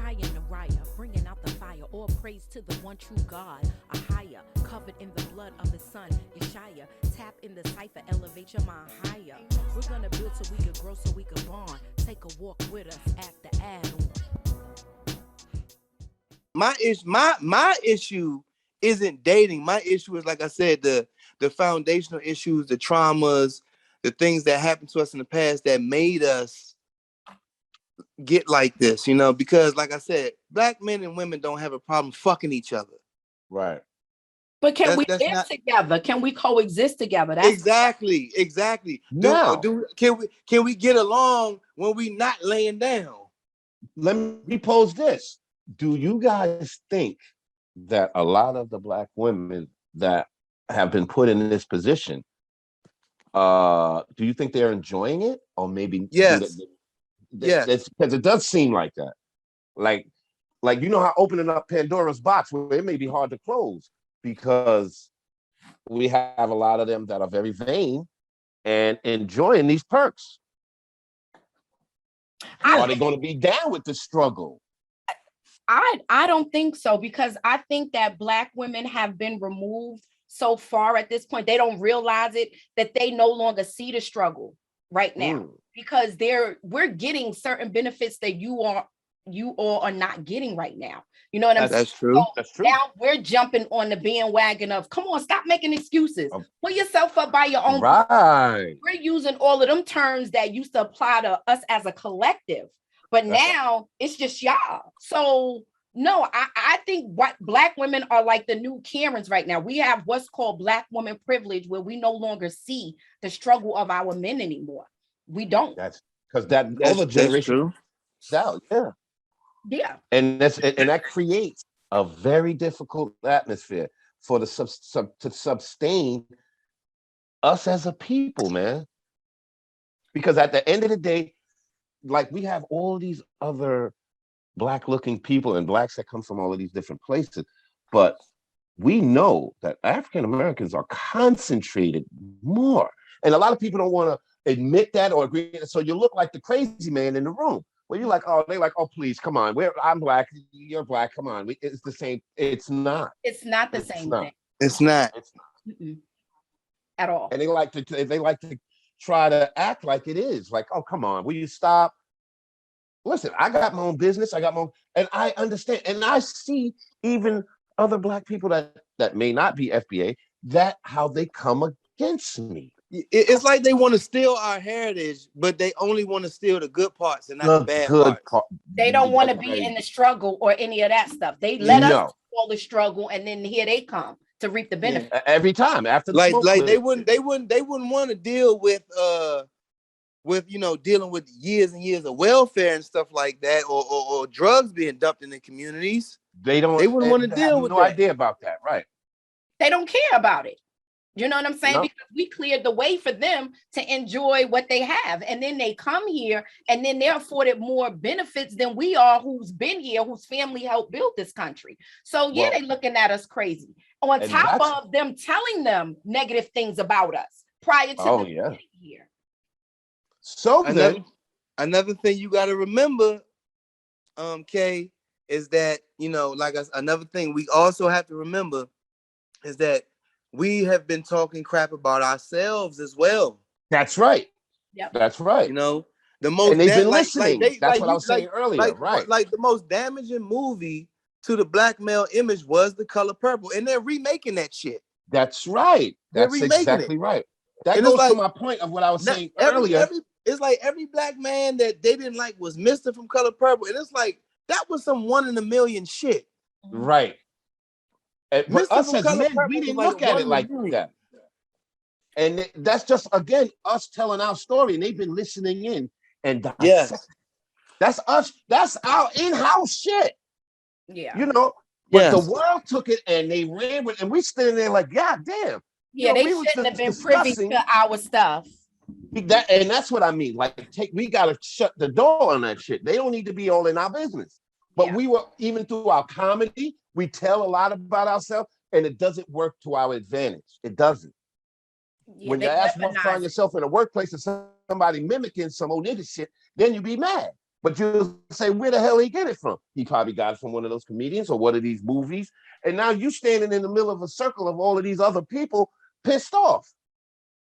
Higher Neriah, bringing out the fire. All praise to the one true God. A higher, covered in the blood of his son, Yeshaya. Tap in the cipher, elevate your mind higher. We're gonna build so we can grow, so we can bond. Take a walk with us at the add-on. My issue isn't dating. My issue is, like I said, the foundational issues, the traumas, the things that happened to us in the past that made us get like this, because like I said, black men and women don't have a problem fucking each other. Right. But can we That's live not together? Can we coexist together? That's exactly. Now, Can we get along when we not laying down? let me pose this. Do you guys think that a lot of the black women that have been put in this position, do you think they're enjoying it? Or maybe Yes. Yes. Because it does seem like that. Like how opening up Pandora's box, where it may be hard to close because we have a lot of them that are very vain and enjoying these perks. Are they going to be down with the struggle? I don't think so, because I think that black women have been removed so far at this point. They don't realize it, that they no longer see the struggle right now, because we're getting certain benefits that you all are not getting right now. You know what I'm saying? That's true. So That's true. now we're jumping on the bandwagon of, come on, stop making excuses. Pull yourself up by your own. Right. We're using all of them terms that used to apply to us as a collective, but now it's just y'all. So no, I think black women are like the new Karens right now. We have what's called black woman privilege, where we no longer see the struggle of our men anymore. We don't. That's because that older generation. That's true. Yeah. And that creates a very difficult atmosphere for the to sustain us as a people, man. Because at the end of the day, like, we have all these other black looking people and blacks that come from all of these different places, but we know that African Americans are concentrated more, and a lot of people don't want to admit that or agree. So you look like the crazy man in the room. Well, you're like, oh, they're like, oh, please, come on. I'm black, you're black. Come on, it's the same. It's not. It's not the same thing. It's not. At all. And they like to try to act like it is. Like, oh, come on, will you stop? Listen, I got my own business. And I understand. And I see even other black people that may not be FBA, that how they come against me. It's like they want to steal our heritage, but they only want to steal the good parts and not the bad parts. They don't want to be in the struggle or any of that stuff. They let us all the struggle, and then here they come to reap the benefit every time after the they wouldn't want to deal with dealing with years and years of welfare and stuff like that, or drugs being dumped in the communities. They wouldn't want to deal with no idea about that, right? They don't care about it. You know what I'm saying? Because we cleared the way for them to enjoy what they have. And then they come here and then they're afforded more benefits than we are, who's been here, whose family helped build this country. So they're looking at us crazy. On top of them telling them negative things about us prior to them getting here. So another thing you got to remember, Kay, is that, another thing we also have to remember is that we have been talking crap about ourselves as well. That's right. Yep. That's right. The most, and they've been listening. That's what I was saying earlier, right? Like the most damaging movie to the black male image was The Color Purple, and they're remaking that shit. That's right. That's exactly right. That goes to my point of what I was saying earlier. It's like every black man that they didn't like was Mr. from Color Purple, and it's like that was some 1 in a million shit. Right. But us as men, we didn't look at it like that. And that's just, again, us telling our story, and they've been listening in. And that's us. That's our in-house shit. Yeah. But the world took it and they ran with it, and we standing there like, God damn. Yeah, they shouldn't have been privy to our stuff. And that's what I mean. Like, we gotta shut the door on that shit. They don't need to be all in our business. But we were, even through our comedy, we tell a lot about ourselves, and it doesn't work to our advantage. It doesn't. When you find yourself in a workplace and somebody mimicking some old nigga shit, then you be mad. But you'll say, where the hell he get it from? He probably got it from one of those comedians or one of these movies. And now you standing in the middle of a circle of all of these other people pissed off.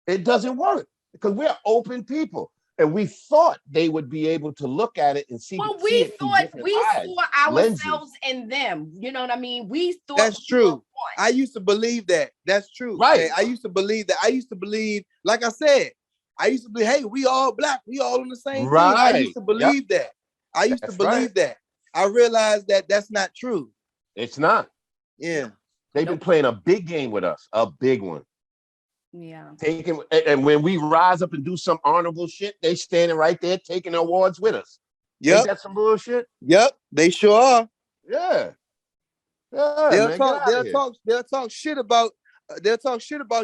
It doesn't work because we're open people. And we thought they would be able to look at it and see it through different eyes, saw lenses. ourselves in them. You know what I mean? We thought that's true. I used to believe that. That's true. Right. Okay? I used to believe that. I used to believe, like I said, I used to believe, hey, we all black. We all on the same team. I used to believe that. I used to believe that. I realized that that's not true. It's not. Yeah. They've been playing a big game with us, a big one. Yeah. And when we rise up and do some honorable shit, they standing right there taking awards with us. Yep. Ain't that some bullshit? Yep. They sure are. Yeah. Yeah, They'll talk shit about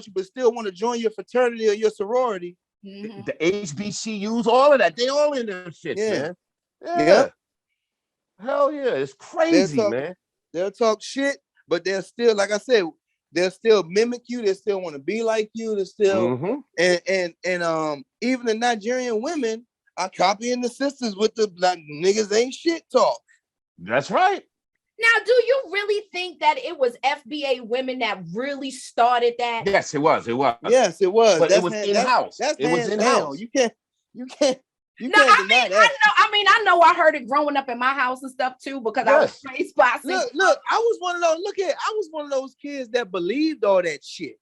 you, but still want to join your fraternity or your sorority. Mm-hmm. The HBCUs, all of that, they all in that shit, man. Yeah. Yep. Hell yeah, it's crazy, man. They'll talk shit, but they'll still, like I said, they'll still mimic you. They still want to be like you. They still and even the Nigerian women are copying the sisters with the like, niggas ain't shit talk. That's right. Now, do you really think that it was FBA women that really started that? Yes, it was. Yes, it was. But it was in-house. It was in-house. You can't deny that. I know I heard it growing up in my house and stuff too, because I was raised by look, I was one of those kids that believed all that shit.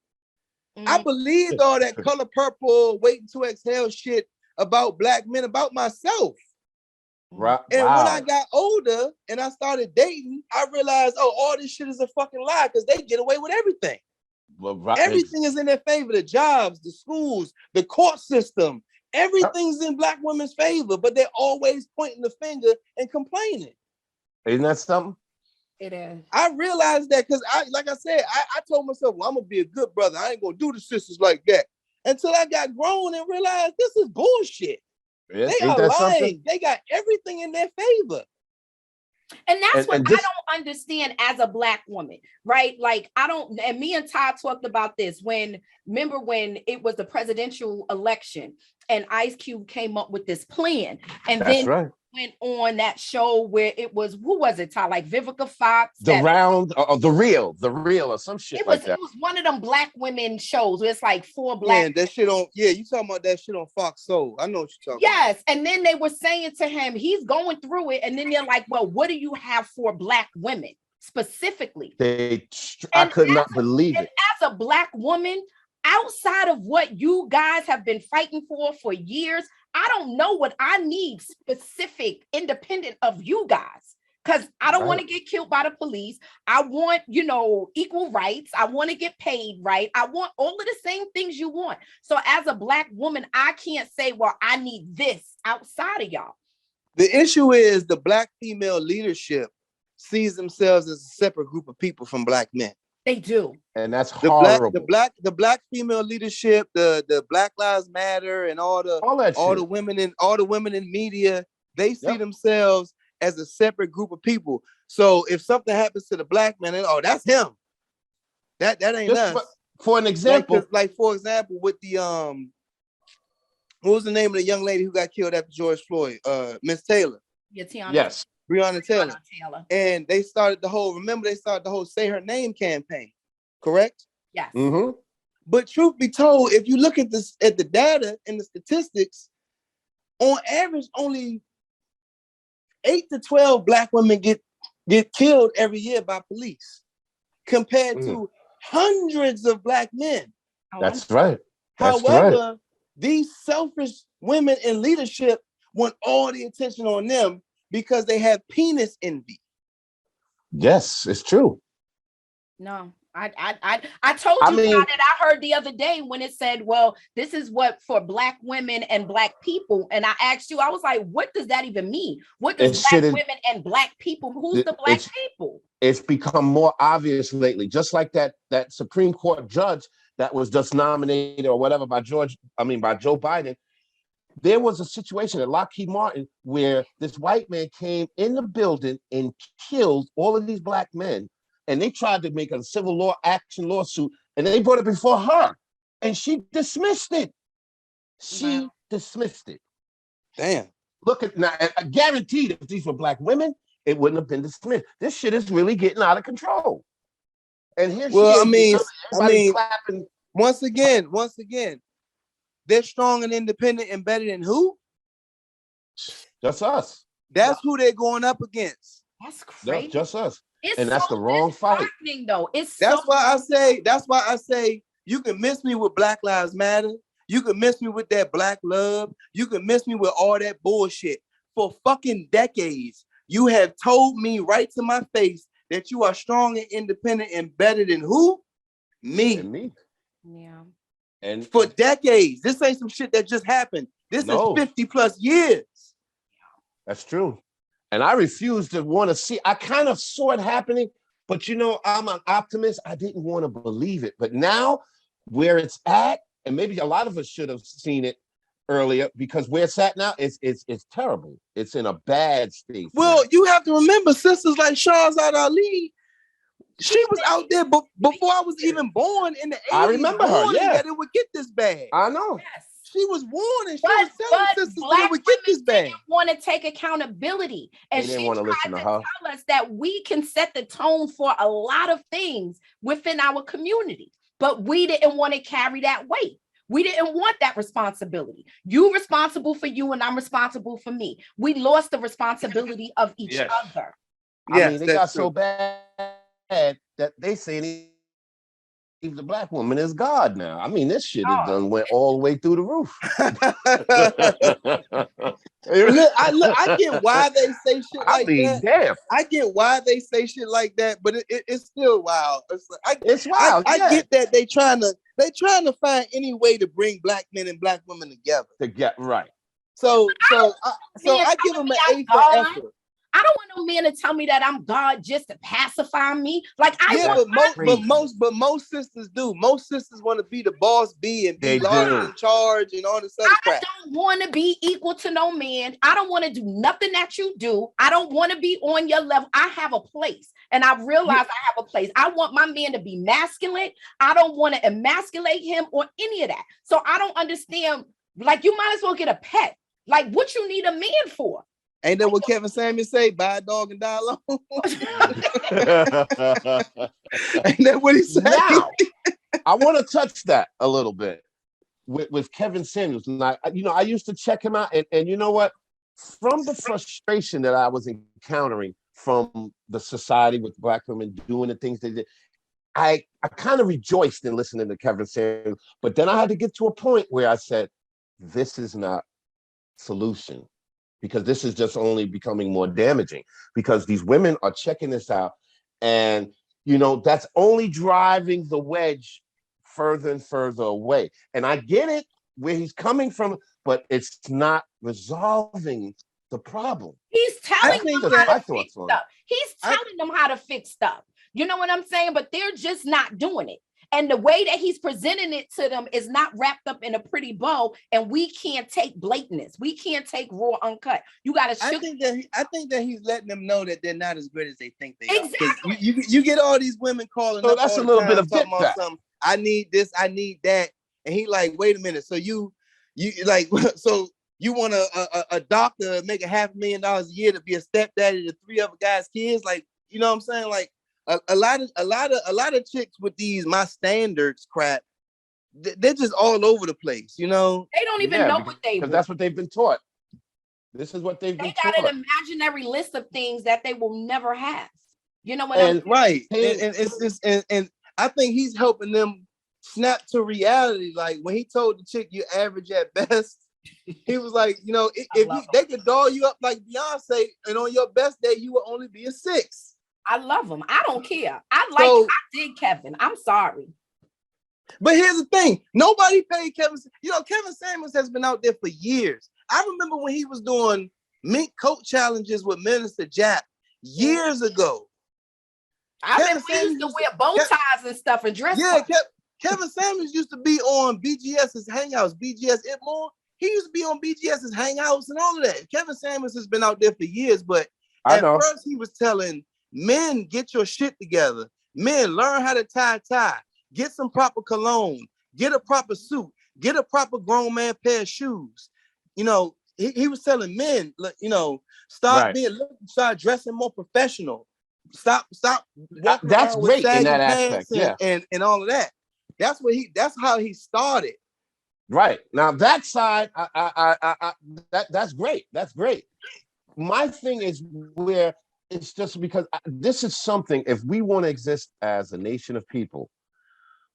I believed all that color purple, waiting to exhale shit about black men, about myself. Right. And when I got older and I started dating, I realized, all this shit is a fucking lie because they get away with everything. Everything is in their favor. The jobs, the schools, the court system, everything's in black women's favor, but they're always pointing the finger and complaining. Isn't that something? It is. I realized that because I told myself, well, I'm gonna be a good brother. I ain't gonna do the sisters like that. Until I got grown and realized this is bullshit. Yes, they are lying. Something? They got everything in their favor. And that's what I don't understand as a black woman, right? Like, and me and Todd talked about this remember when it was the presidential election and Ice Cube came up with this plan. And that's right. Went on that show where it was, who was it, Todd? Like Vivica Fox? The real or some shit like that. It was one of them black women shows where it's like 4 black. Yeah, that shit on, you talking about that shit on Fox Soul. I know what you're talking about. Yes, and then they were saying to him, he's going through it, and then they're like, well, what do you have for black women specifically? I could not believe it. As a black woman, outside of what you guys have been fighting for years, I don't know what I need specific, independent of you guys. Because I don't want to get killed by the police. I want, equal rights. I want to get paid right. I want all of the same things you want. So as a black woman, I can't say, well, I need this outside of y'all. The issue is the black female leadership sees themselves as a separate group of people from black men. They do. And that's horrible. The black female leadership, the Black Lives Matter and all the women in media, they see themselves as a separate group of people. So if something happens to the black man, that's him. That ain't us. For an example, like for example, with the what was the name of the young lady who got killed after George Floyd? Miss Taylor. Yeah, Tiana. Yes. Breonna Taylor. And they started the whole Say Her Name campaign, correct? Yes. Mm-hmm. But truth be told, if you look at the data and the statistics, on average, only 8 to 12 black women get killed every year by police, compared to hundreds of black men. That's right. However, these selfish women in leadership want all the attention on them because they have penis envy. Yes, it's true. No, I told you that I heard the other day when it said, well, this is what for black women and black people. And I asked you, I was like, what does that even mean? What does black women and black people? Who's the black people? It's become more obvious lately. Just like that Supreme Court judge that was just nominated or whatever by Joe Biden. There was a situation at Lockheed Martin where this white man came in the building and killed all of these black men. And they tried to make a civil law action lawsuit, and they brought it before her, and she dismissed it. Dismissed it. Damn. Look at now. I guaranteed if these were black women, it wouldn't have been dismissed. This shit is really getting out of control. And here Well, she I is. mean, Everybody's clapping. once again, they're strong and independent and better than who? Just us. That's who they're going up against. That's crazy. Just us. It's And that's so the wrong fight. though. That's why I say you can miss me with Black Lives Matter. You can miss me with that black love. You can miss me with all that bullshit. For fucking decades, you have told me right to my face that you are strong and independent and better than who? Me. And me. Yeah. And for decades. This ain't some shit that just happened. This is 50 plus years. That's true. And I refuse to want to see. I kind of saw it happening, but you know, I'm an optimist. I didn't want to believe it. But now, where it's at, and maybe a lot of us should have seen it earlier, because where it's at now, it's terrible. It's in a bad state. Well, you have to remember, sisters like Shahzad Ali, she was out there before I was even born in the 80s. I remember her, yeah. That it would get this bad. I know. Yes. She was warning. She was telling sisters that it would get this bad. Want to take accountability, and she want to listen to her. Tell us that we can set the tone for a lot of things within our community, but we didn't want to carry that weight. We didn't want that responsibility. You responsible for you, and I'm responsible for me. We lost the responsibility of each other. I mean, they got so bad that they say even the black woman is God now. I mean, this shit has done went all the way through the roof. I get why they say shit like that. Damn. I get why they say shit like that, but it's still wild. It's wild. I get that they trying to find any way to bring black men and black women together. To get right. So I give them an A for effort. I don't want no man to tell me that I'm God just to pacify me. Like but most sisters do. Most sisters want to be the boss bee and be large in charge and all this other crap. I don't want to be equal to no man. I don't want to do nothing that you do. I don't want to be on your level. I have a place, and I realize I have a place. I want my man to be masculine. I don't want to emasculate him or any of that. So I don't understand. Like, you might as well get a pet. Like, what you need a man for? Ain't that what Kevin Samuels say? Buy a dog and die alone. Ain't that what he said? Now, I want to touch that a little bit with Kevin Samuels. And I used to check him out, and you know what? From the frustration that I was encountering from the society with black women doing the things they did, I kind of rejoiced in listening to Kevin Samuels. But then I had to get to a point where I said, this is not solution. Because this is just only becoming more damaging, because these women are checking this out, and that's only driving the wedge further and further away. And I get it where he's coming from, but it's not resolving the problem. He's telling them how to fix stuff. He's telling them how to fix stuff. You know what I'm saying? But they're just not doing it. And the way that he's presenting it to them is not wrapped up in a pretty bow. And we can't take blatantness. We can't take raw uncut. You got to. I think that he's letting them know that they're not as good as they think they are. Exactly. You get all these women calling. So that's a little bit of something. I need this. I need that. And he like, wait a minute. So you like, so you want a doctor make $500,000 a year to be a stepdaddy to 3 other guys' kids? Like, you know what I'm saying? Like. A lot of chicks with these my standards crap, they're just all over the place, They don't even know what they want. Because that's what they've been taught. This is what they've been taught. They got an imaginary list of things that they will never have. You know what I'm saying? Right. And it's just and I think he's helping them snap to reality. Like when he told the chick you average at best, he was like, if they could doll you up like Beyonce, and on your best day you will only be a 6. I love him. I don't care. I did Kevin. I'm sorry. But here's the thing. Nobody paid Kevin. Kevin Samuels has been out there for years. I remember when he was doing mink coat challenges with Minister Jack years ago. I remember he used to wear bow ties and stuff and dress. Yeah, Kevin Samuels used to be on BGS's Hangouts, BGS Itmore. He used to be on BGS's Hangouts and all of that. Kevin Samuels has been out there for years, but at first he was telling men, get your shit together. Men, learn how to tie. Get some proper cologne. Get a proper suit. Get a proper grown man pair of shoes. he was telling men, start dressing more professional. Stop walking That's around with great in saggy that aspect. pants and all of that. That's how he started. Right. Now that side, that's great. That's great. My thing is where it's just because this is something, if we want to exist as a nation of people,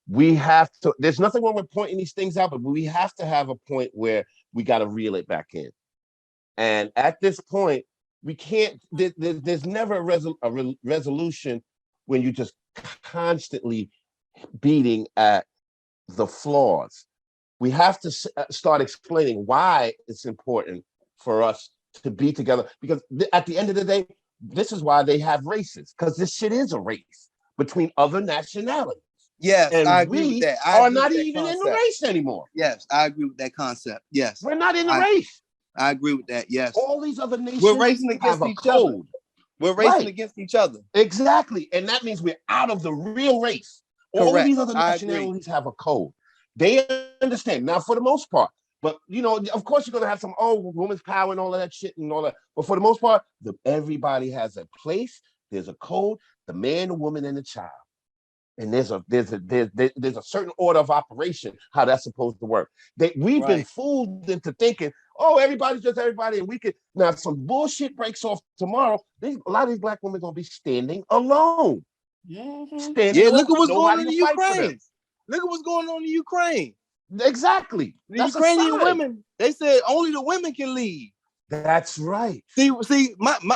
we have to, there's nothing wrong with pointing these things out, but we have to have a point where we got to reel it back in. And at this point, we can't, there's never a resolution when you just constantly beating at the flaws. We have to start explaining why it's important for us to be together. Because at the end of the day, this is why they have races, because this shit is a race between other nationalities. Yes, and I agree with that. Are not even in the race anymore. Yes, I agree with that concept. Yes. We're not in the race. I agree with that. Yes. All these other nations, we're racing against each other. We're racing against each other. Exactly. And that means we're out of the real race. Correct. All of these other nationalities have a code. They understand. Now, for the most part, but of course, you're gonna have some women's power and all of that shit and all that. But for the most part, everybody has a place. There's a code. The man, the woman, and the child. And there's a certain order of operation how that's supposed to work. We've been fooled into thinking, everybody's just everybody, and we could now if some bullshit breaks off tomorrow. A lot of these black women are gonna be standing alone. Standing alone. Look at what's going on in Ukraine. Look at what's going on in Ukraine. Exactly. The Ukrainian women, they said only the women can leave. That's right. See,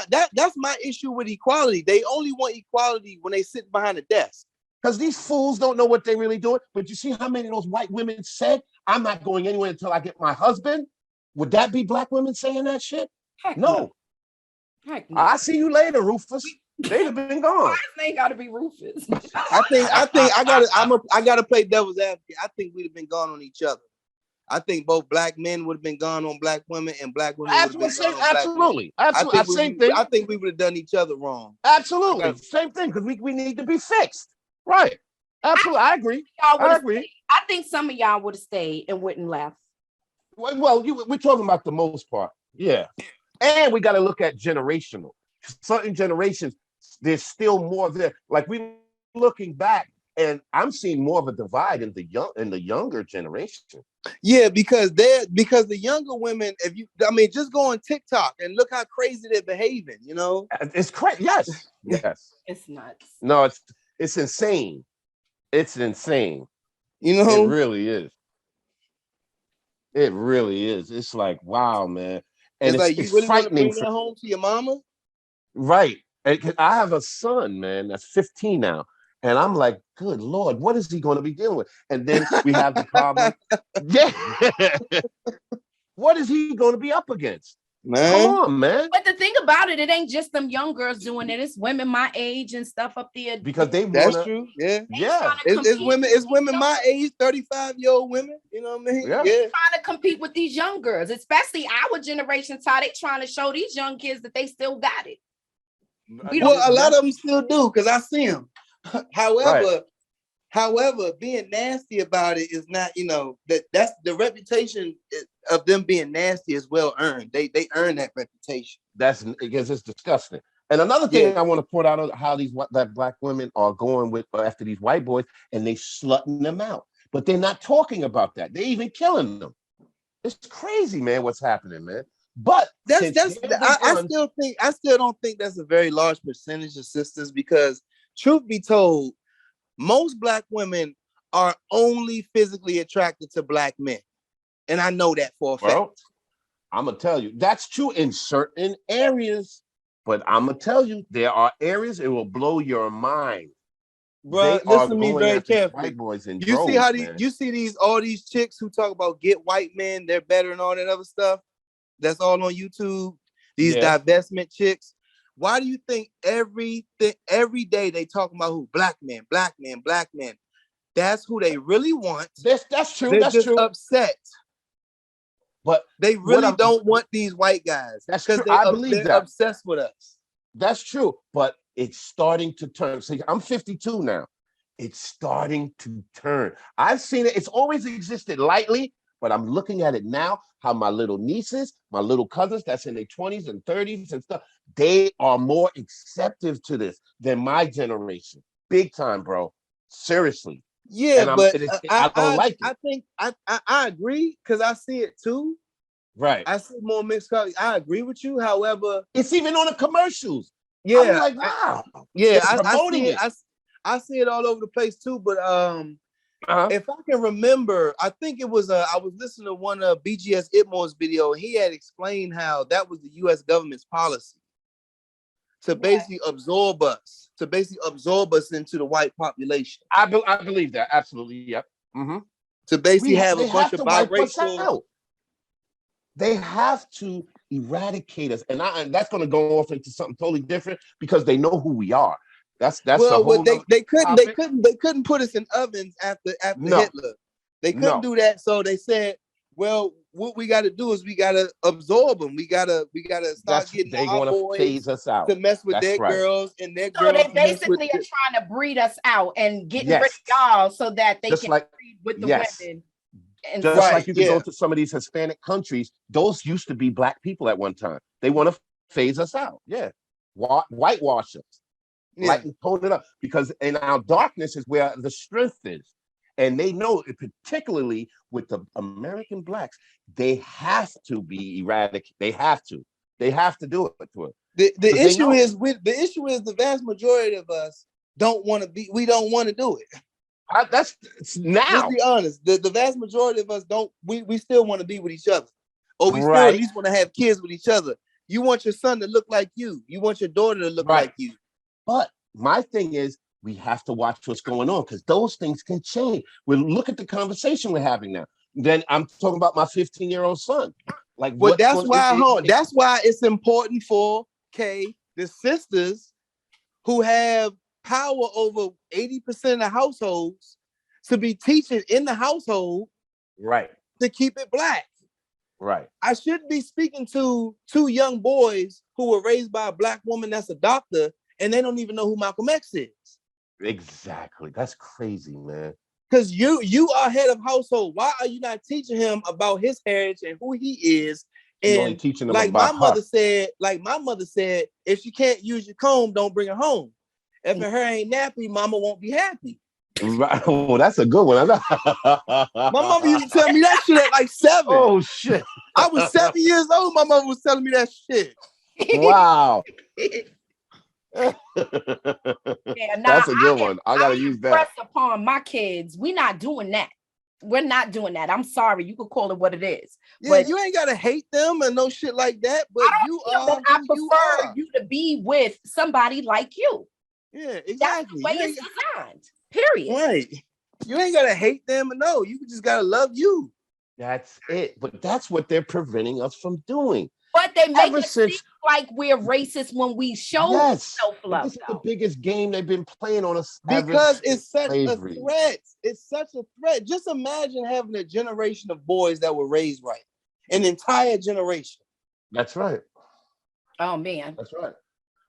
that's my issue with equality. They only want equality when they sit behind a desk. Because these fools don't know what they're really doing. But you see how many of those white women said, I'm not going anywhere until I get my husband? Would that be black women saying that shit? Heck no. Heck no. I'll see you later, Rufus. They'd have been gone. They gotta be Rufus. I gotta play devil's advocate. I think we'd have been gone on each other. I think both black men would have been gone on black women, and black women would have been gone on absolutely. Black women. Absolutely. I think we would have done each other wrong. Absolutely. Same thing, because we need to be fixed. Right. Absolutely. I agree. I agree. I think some of y'all would have stayed and wouldn't left. Well, we're talking about the most part. Yeah. And we got to look at generational. Certain generations, there's still more there. Like we looking back, and I'm seeing more of a divide in the younger generation. Yeah, because the younger women, just go on TikTok and look how crazy they're behaving. It's crazy. Yes. Yes. It's nuts. No, it's insane. It's insane. It really is. It really is. It's like, wow, man. And it's like you really want to bring that home to your mama? Right. And I have a son, man, that's 15 now. And I'm like, good Lord, what is he going to be dealing with? And then we have the problem. Yeah. What is he going to be up against? Man. Come on, man. But the thing about it ain't just them young girls doing it. It's women my age and stuff up there. Because that's true. Yeah. Yeah. It's women my age, 35-year-old women. You know what I mean? Yeah. Trying to compete with these young girls, especially our generation. How they trying to show these young kids that they still got it. A lot of them still do, because I see them. However, being nasty about it is not, that's the reputation of them being nasty is well earned. They earn that reputation. That's because it's disgusting. And another thing I want to point out how that black women are going after these white boys, and they slutting them out. But they're not talking about that. They're even killing them. It's crazy, man, what's happening, man. But I still don't think that's a very large percentage of sisters, because truth be told, most black women are only physically attracted to black men. And I know that for a fact. Well, I'm going to tell you, that's true in certain areas. But I'm going to tell you, there are areas it will blow your mind. Bro, listen to me very carefully. White boys in you droves, see how all these chicks who talk about get white men, they're better and all that other stuff. That's all on YouTube. These divestment chicks. Why do you think every day they talking about who? Black men, black men, black men. That's who they really want. That's true. They're that's just true. upset. But they really don't want these white guys. That's true. I believe they're obsessed with us. That's true. But it's starting to turn. See, I'm 52 now. It's starting to turn. I've seen it. It's always existed lightly, But I'm looking at it now, how my little nieces, my little cousins that's in their 20s and 30s and stuff, they are more acceptive to this than my generation. Big time, bro. Seriously. Yeah, And but I don't like it. I think I agree because I see it too. Right. I see more mixed colors. I agree with you. However, it's even on the commercials. Yeah, I'm like, wow. Yeah, I see it. I see it all over the place too. But Uh-huh. if I can remember, I think it was I was listening to one of BGS Itmore's video, and he had explained how that was the U.S. government's policy to basically absorb us, into the white population. I believe that absolutely. Yep. Mm-hmm. To basically have a bunch of wipe us biracial. out. They have to eradicate us, and that's going to go off into something totally different because they know who we are. That's well, a whole they couldn't put us in ovens after Hitler. They couldn't do that, so they said, well, what we got to do is we got to absorb them. We gotta start getting our boys phase us out to mess with their girls, and their so girls. So they basically are trying to breed us out and getting rid of y'all so that they can breed with the women. And just like you can go to some of these Hispanic countries, those used to be black people at one time. They want to phase us out. Yeah. Whitewash us. Like tone it up. Because in our darkness is where the strength is. And they know, particularly with the American blacks, they have to be eradicated. They have to do it to it. The issue is the vast majority of us we don't want to do it. That's now. Let's be honest. The vast majority of us don't. We still want to be with each other, or we still at least want to have kids with each other. You want your son to look like you. You want your daughter to look like you. But my thing is, we have to watch what's going on because those things can change. Look at the conversation we're having now. Then I'm talking about my 15-year-old son. Like, well, that's why it's important for the sisters who have power over 80% of the households to be teaching in the household, to keep it black. I shouldn't be speaking to two young boys who were raised by a black woman that's a doctor, and they don't even know who Malcolm X is. Exactly. That's crazy, man. Because you are head of household. Why are you not teaching him about his heritage and who he is? And only teaching them like about my mother said, if you can't use your comb, don't bring her home. If her hair ain't nappy, mama won't be happy. Right. Oh, that's a good one. My mama used to tell me that shit at like 7. Oh shit. I was 7 years old. My mother was telling me that shit. Wow. That's a good one. I gotta use that. Upon my kids, we're not doing that. We're not doing that. I'm sorry. You could call it what it is. Yeah, but you ain't gotta hate them and no shit like that. But I prefer you to be with somebody like you. Yeah, exactly. That's the way it's designed. Period. Right. You ain't gotta hate them, no. You just gotta love you. That's it. But that's what they're preventing us from doing. But they make it seem like we're racist when we show self-love. This is the biggest game they've been playing on us because it's such a threat. It's such a threat. Just imagine having a generation of boys that were raised right. An entire generation. That's right. Oh man. That's right.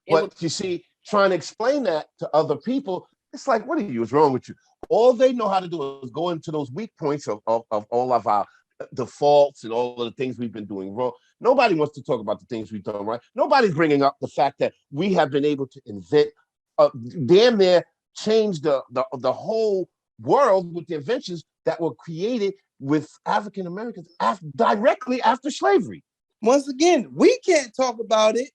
But you see, trying to explain that to other people, it's like, what are you? What's wrong with you? All they know how to do is go into those weak points of all of our defaults and all of the things we've been doing wrong. Nobody wants to talk about the things we've done right. Nobody's bringing up the fact that we have been able to invent, damn near change the whole world with the inventions that were created with African Americans directly after slavery. Once again, we can't talk about it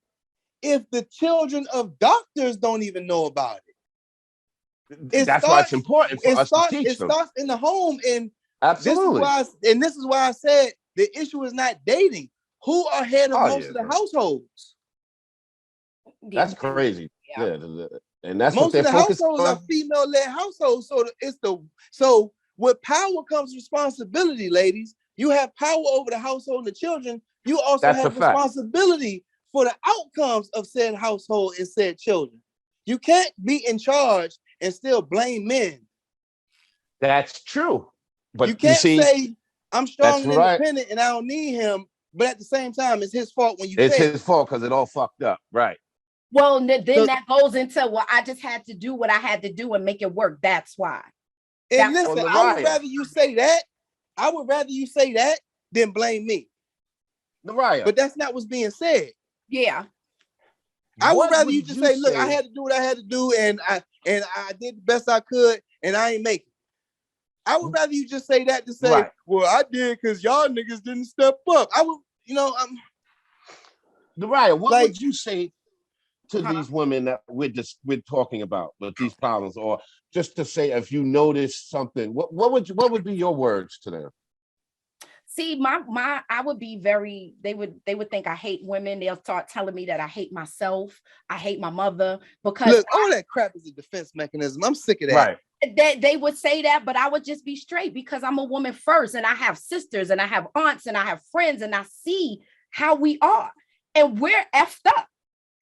if the children of doctors don't even know about it. That's why it's important for us to teach them. It starts in the home, and absolutely. This is why I said the issue is not dating. Who are head of most of the households? That's crazy. Yeah. And that's most what they're of the households on. Are female-led households. So with power comes responsibility, ladies. You have power over the household and the children. You also have responsibility for the outcomes of said household and said children. You can't be in charge and still blame men. That's true. But you can't say I'm strong and independent and I don't need him. But at the same time, it's his fault when you it's his fault because it all fucked up. Right. Well, then that goes into, well, I just had to do what I had to do and make it work. That's why. And listen, I would rather you say that I would rather you say that than blame me. Neriah, But that's not what's being said. Yeah. I would what rather would you just say, look, I say- had to do what I had to do, and I did the best I could, and I ain't make it. I would rather you just say that to say, Right. well, I did because y'all niggas didn't step up. I would, Neriah, what like- would you say to these women that we're talking about with these problems, or just to say if you notice something, what would be your words to them? See, I would be very, they would think I hate women. They'll start telling me that I hate myself. I hate my mother because look, all that crap is a defense mechanism. I'm sick of that. Right. they would say that, but I would just be straight because I'm a woman first, and I have sisters, and I have aunts, and I have friends, and I see how we are, and we're effed up.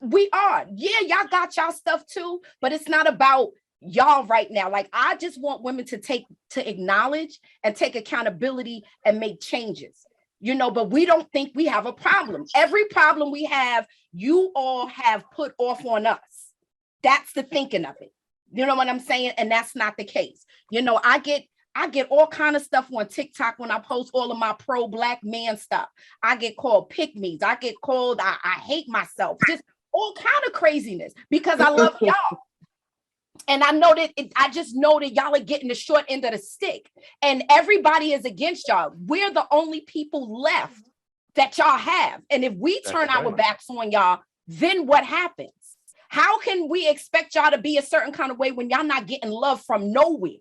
We are. Yeah, y'all got y'all stuff too, but it's not about y'all right now. Like, I just want women to acknowledge and take accountability and make changes, but we don't think we have a problem. Every problem we have, you all have put off on us. That's the thinking of it. You know what I'm saying? And that's not the case. I get all kind of stuff on TikTok when I post all of my pro-Black man stuff. I get called pick-me's. I get called, I hate myself. Just all kind of craziness because I love y'all. And I know that I just know that y'all are getting the short end of the stick, and everybody is against y'all. We're the only people left that y'all have. And if we turn our backs on y'all, then what happens? How can we expect y'all to be a certain kind of way when y'all not getting love from nowhere?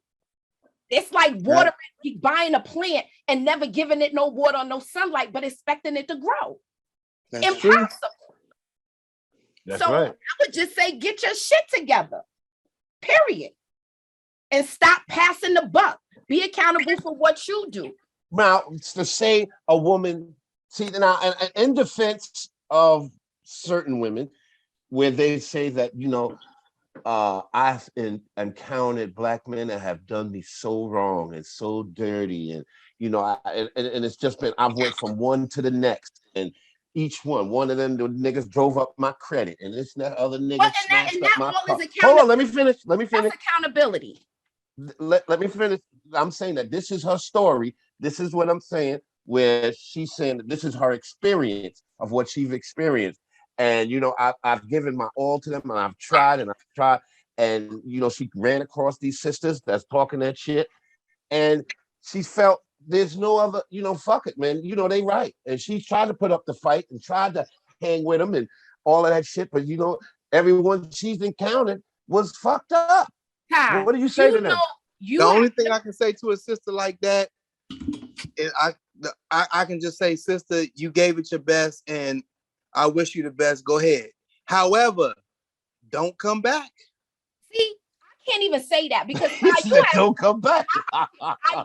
It's like water, buying a plant and never giving it no water or no sunlight, but expecting it to grow. That's impossible. true. That's So right. I would just say, get your shit together, period. And stop passing the buck. Be accountable for what you do. Now, to say a woman, see, now, in defense of certain women, where they say that, I've encountered Black men that have done me so wrong and so dirty, and and it's just been, I've went from one to the next, and each one of them, the niggas drove up my credit, and this and that other nigga snatched up my car. Hold on, let me finish. That's accountability. Let me finish. I'm saying that this is her story. This is what I'm saying, where she's saying that this is her experience of what she's experienced. And, I've given my all to them, and I've tried. And, she ran across these sisters that's talking that shit. And she felt there's no other, fuck it, man. They right. And she tried to put up the fight and tried to hang with them and all of that shit. But, everyone she's encountered was fucked up. What do you say to them? The only thing I can say to a sister like that is I can just say, sister, you gave it your best, and I wish you the best. Go ahead. However, don't come back. See, I can't even say that because don't come back.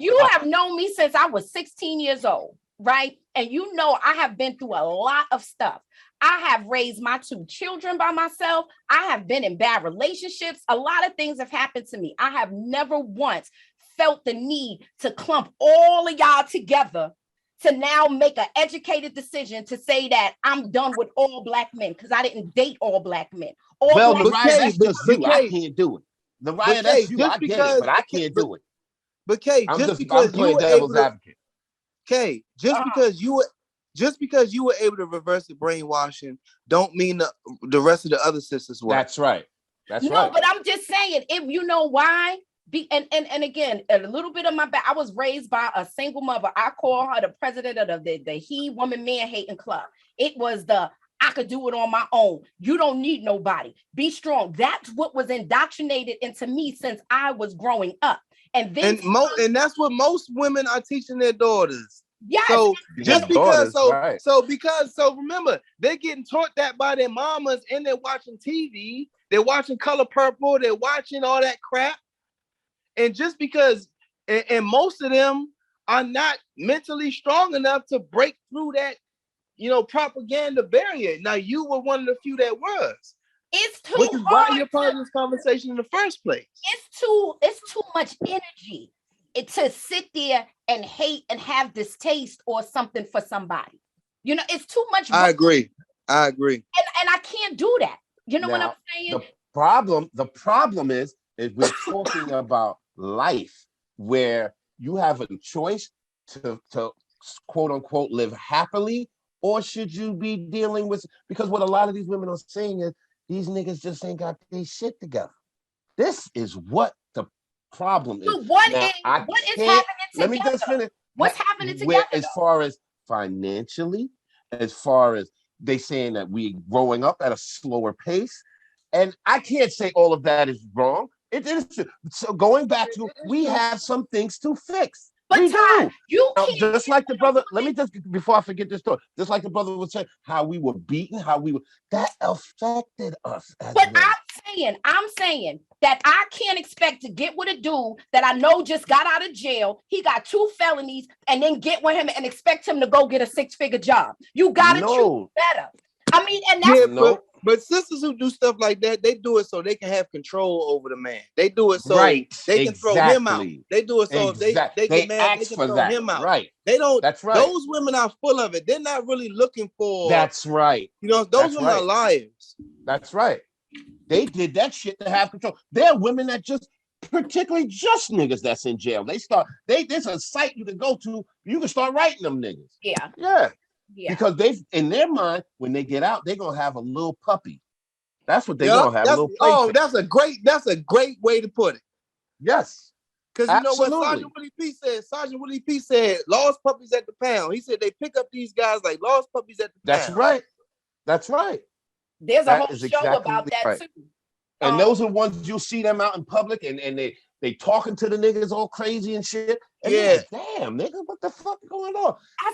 You have known me since I was 16 years old, right? And I have been through a lot of stuff. I have raised my 2 children by myself. I have been in bad relationships. A lot of things have happened to me. I have never once felt the need to clump all of y'all together to now make an educated decision to say that I'm done with all Black men, because I didn't date all Black men. Neriah, that's just you. I can't do it. Neriah, that's you. I get it, but I can't do it. But Kay, I'm playing devil's advocate. Kay, just because you were able to reverse the brainwashing, don't mean the rest of the other sisters were. That's right. That's right. No, but I'm just saying, if you know why. And again, a little bit of my back. I was raised by a single mother. I call her the president of the He Woman Man Hating Club. It was I could do it on my own. You don't need nobody. Be strong. That's what was indoctrinated into me since I was growing up. And that's what most women are teaching their daughters. Yes. So just because, right. so remember, they're getting taught that by their mamas, and they're watching TV. They're watching Color Purple. They're watching all that crap. And just because, and most of them are not mentally strong enough to break through that, propaganda barrier. Now, you were one of the few that was. It's too Which is why you're part of this conversation in the first place. It's too much energy to sit there and hate and have distaste or something for somebody. It's too much. I agree. And I can't do that. You know what I'm saying? The problem is we're talking about life, where you have a choice to quote unquote live happily, or should you be dealing with, because what a lot of these women are saying is these niggas just ain't got their shit together. This is what the problem is. So what Now, is happening let me together? just finish. What's happening Where, together? as far as financially, as far as they saying that we growing up at a slower pace, and I can't say all of that is wrong. It is true. So going back to, we have some things to fix. But We Todd, do. you Now, can't. just like the brother, let me just, before I forget this story, just like the brother was saying, how we were beaten, how we were, that affected us as But men. I'm saying that I can't expect to get with a dude that I know just got out of jail. He got 2 felonies, and then get with him and expect him to go get a 6-figure job. You gotta choose better. I mean, and that's but sisters who do stuff like that, they do it so they can have control over the man. They do it so they can throw him out. They do it so if they get mad, they can throw him out. Right. They don't. That's right. Those women are full of it. They're not really looking for. That's right. You know, those women are liars. That's right. They did that shit to have control. There are women that just, particularly just niggas that's in jail. There's a site you can go to. You can start writing them niggas. Yeah. Because they've, in their mind, when they get out, they're gonna have a little puppy. That's what they're gonna have. That's a great way to put it. Yes. Because you know what Sergeant Willie P said? Sergeant Willie P said, lost puppies at the pound. He said they pick up these guys like lost puppies at the pound. That's right. That's right. There's a whole show about that too. And those are ones you'll see them out in public, and they talking to the niggas all crazy and shit. And like, damn, nigga, what the fuck is going on? I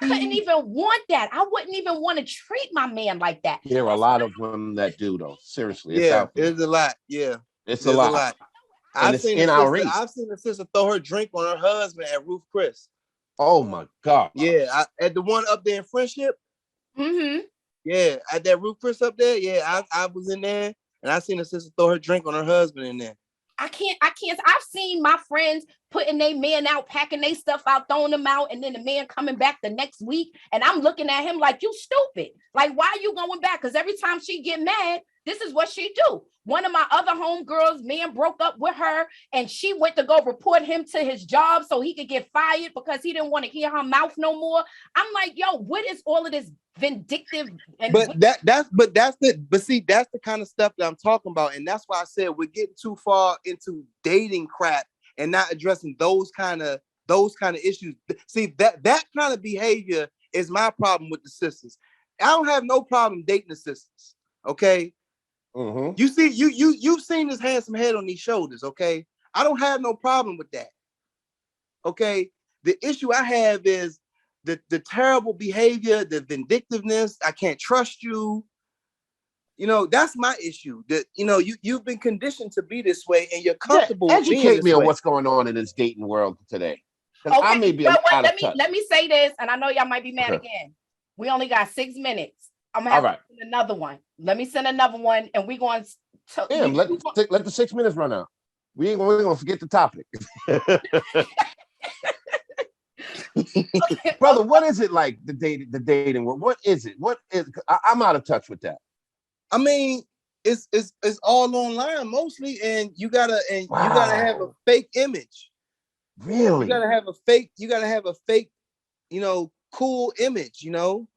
couldn't even want that. I wouldn't even want to treat my man like that. There are a lot of women that do, though. Seriously, it's out there. It's a lot. Yeah, it's a lot. And I've seen a sister throw her drink on her husband at Ruth Chris. Oh my God. Yeah, at the one up there in Friendship. Mm-hmm. Yeah, at that Ruth Chris up there. Yeah, I was in there, and I seen a sister throw her drink on her husband in there. I can't. I've seen my friends putting their man out, packing their stuff out, throwing them out, and then the man coming back the next week. And I'm looking at him like, you stupid. Like, why are you going back? Because every time she get mad, this is what she do. One of my other homegirls, man broke up with her, and she went to go report him to his job so he could get fired because he didn't want to hear her mouth no more. I'm like, yo, what is all of this vindictive? That's the kind of stuff that I'm talking about, and that's why I said we're getting too far into dating crap and not addressing those kind of issues. See, that kind of behavior is my problem with the sisters. I don't have no problem dating the sisters. Okay. Mm-hmm. You see, you've seen this handsome head on these shoulders, okay? I don't have no problem with that. Okay. The issue I have is the terrible behavior, the vindictiveness. I can't trust you. You know, that's my issue. That, you know, you've been conditioned to be this way, and you're comfortable. Educate me on what's going on in this dating world today. Because I may be out of touch. Let me say this, and I know y'all might be mad again. We only got 6 minutes. I'm gonna have to send another one. Let me send another one, and we're going to let the 6 minutes run out. We're gonna forget the topic. Brother, what is it like, the dating world? What is it? I'm out of touch with that. I mean, it's all online mostly, and you gotta have a fake image. Really? You gotta have a fake, you know, cool image, you know.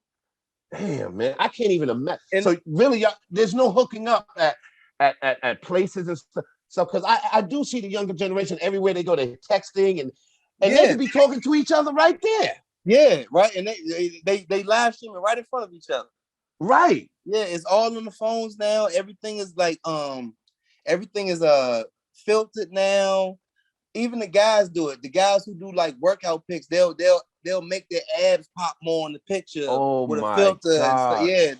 Damn, man, I can't even imagine. So really, there's no hooking up at places and stuff. So, because I do see the younger generation everywhere they go, they're texting and they could be talking to each other right there. Yeah, right. And they live streaming right in front of each other. Right. Yeah, it's all on the phones now. Everything is like everything is filtered now. Even the guys do it. The guys who do like workout pics, they'll make their abs pop more in the picture with a filter. God. Yeah,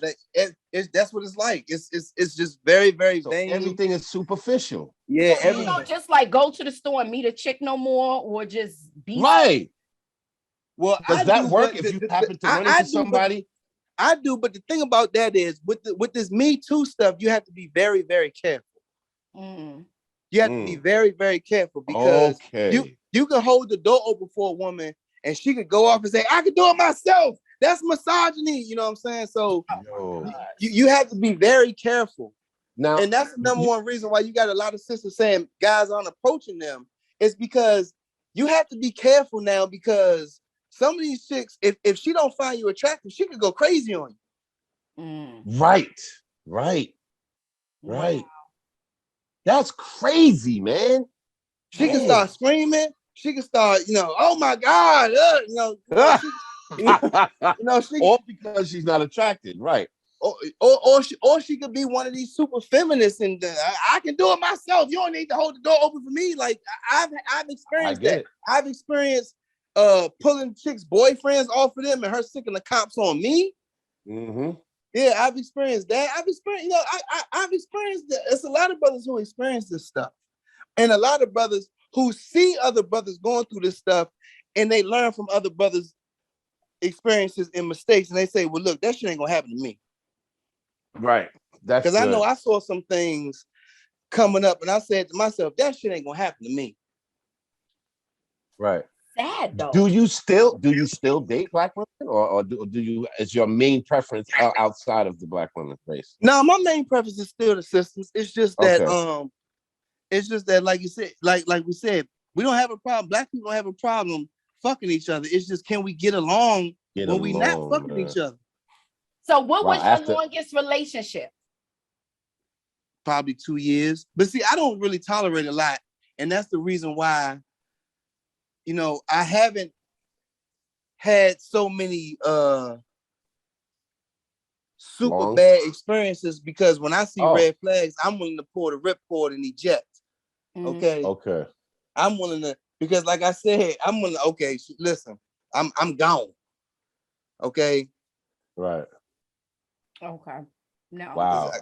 that's what it's like. It's just very, very vain. Everything is superficial. Yeah, so you don't just like go to the store and meet a chick no more, or just be right. Well, does that work if you happen to run into somebody? I do, but the thing about that is with this Me Too stuff, you have to be very, very careful. Mm. You have to be very, very careful because you can hold the door open for a woman and she could go off and say, I can do it myself. That's misogyny. You know what I'm saying? So you have to be very careful. Now, and that's the number one reason why you got a lot of sisters saying guys aren't approaching them. It's because you have to be careful now because some of these chicks, if she don't find you attractive, she could go crazy on you. Right. Wow. That's crazy, man. She can start screaming. She can start, oh my God, or because she's not attracted, right? Or she could be one of these super feminists and I can do it myself. You don't need to hold the door open for me. Like I've experienced that. I've experienced pulling chicks' boyfriends off of them and her sicking the cops on me. Mm-hmm. Yeah, I've experienced that. I've experienced, I've experienced that. It's a lot of brothers who experience this stuff. And a lot of brothers who see other brothers going through this stuff and they learn from other brothers' experiences and mistakes. And they say, well, look, that shit ain't gonna happen to me. Right. That's because I know I saw some things coming up and I said to myself, that shit ain't gonna happen to me. Right. Sad though. Do you still date black women, or do you, is your main preference outside of the black women's race? No, my main preference is still the sisters. It's just that like you said, like we said, we don't have a problem. Black people don't have a problem fucking each other. It's just, can we get along when we not fucking each other? So what was your longest relationship? Probably 2 years. But see, I don't really tolerate a lot. And that's the reason why, I haven't had so many super bad experiences, because when I see red flags, I'm willing to pull the ripcord and eject. Okay. I'm willing to, because like I said, I'm willing to, okay, listen, I'm gone. Okay. Right. Okay. No. Wow.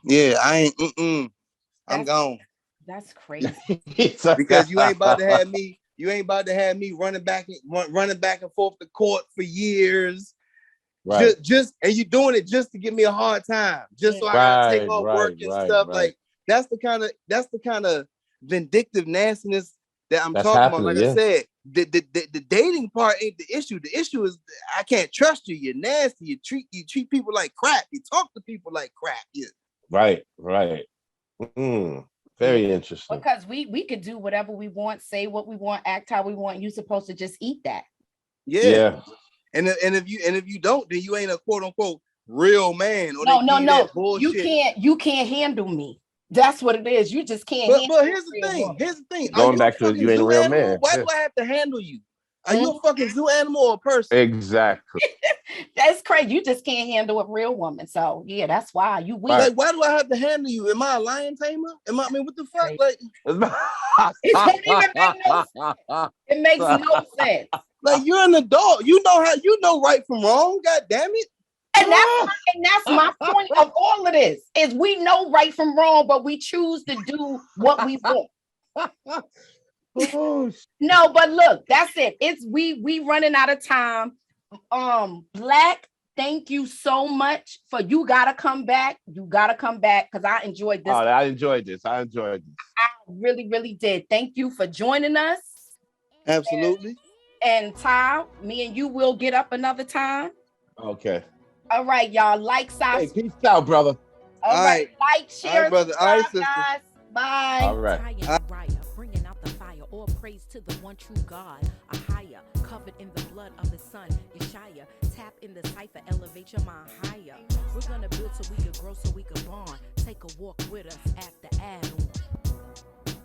Yeah, I ain't. I'm gone. That's crazy. Because you ain't about to have me. You ain't about to have me running back and forth to court for years. Right. Just and you doing it just to give me a hard time, just so I gotta take off work and stuff. Right. Like that's the kind of vindictive nastiness that I'm talking about. Like I said, the dating part ain't the issue. The issue is I can't trust you. You're nasty. You treat people like crap. You talk to people like crap. Yeah. Right. Very interesting. Because we could do whatever we want, say what we want, act how we want. You're supposed to just eat that. Yeah. And if you don't, then you ain't a quote unquote real man. Or no. You can't handle me. That's what it is. You just can't. But here's the thing. Going back to you ain't a real man. Why do I have to handle you? Are you a fucking zoo animal or a person? Exactly. That's crazy. You just can't handle a real woman. So yeah, that's why you weak. Like, why do I have to handle you? Am I a lion tamer? What the fuck? Like, it don't even make no sense. It makes no sense. Like, you're an adult. You know right from wrong. God damn it. And that's my point of all of this is we know right from wrong, but we choose to do what we want. No, but look, that's it. It's we running out of time. Black, thank you so much for you gotta come back. You gotta come back because I enjoyed this. I enjoyed this. I really, really did. Thank you for joining us. Absolutely. And Ty, me and you will get up another time. Okay. All right, y'all. Like, subscribe. Hey, peace out, brother. All right. Like, share, all right, brother. All right, sister. Guys. Bye. All right. Neriah, bringing out the fire. All praise to the one true God. A higher, covered in the blood of his son, Yeshaya. Tap in the cipher, elevate your mind higher. We're gonna build so we can grow, so we can bond. Take a walk with us at the add-on.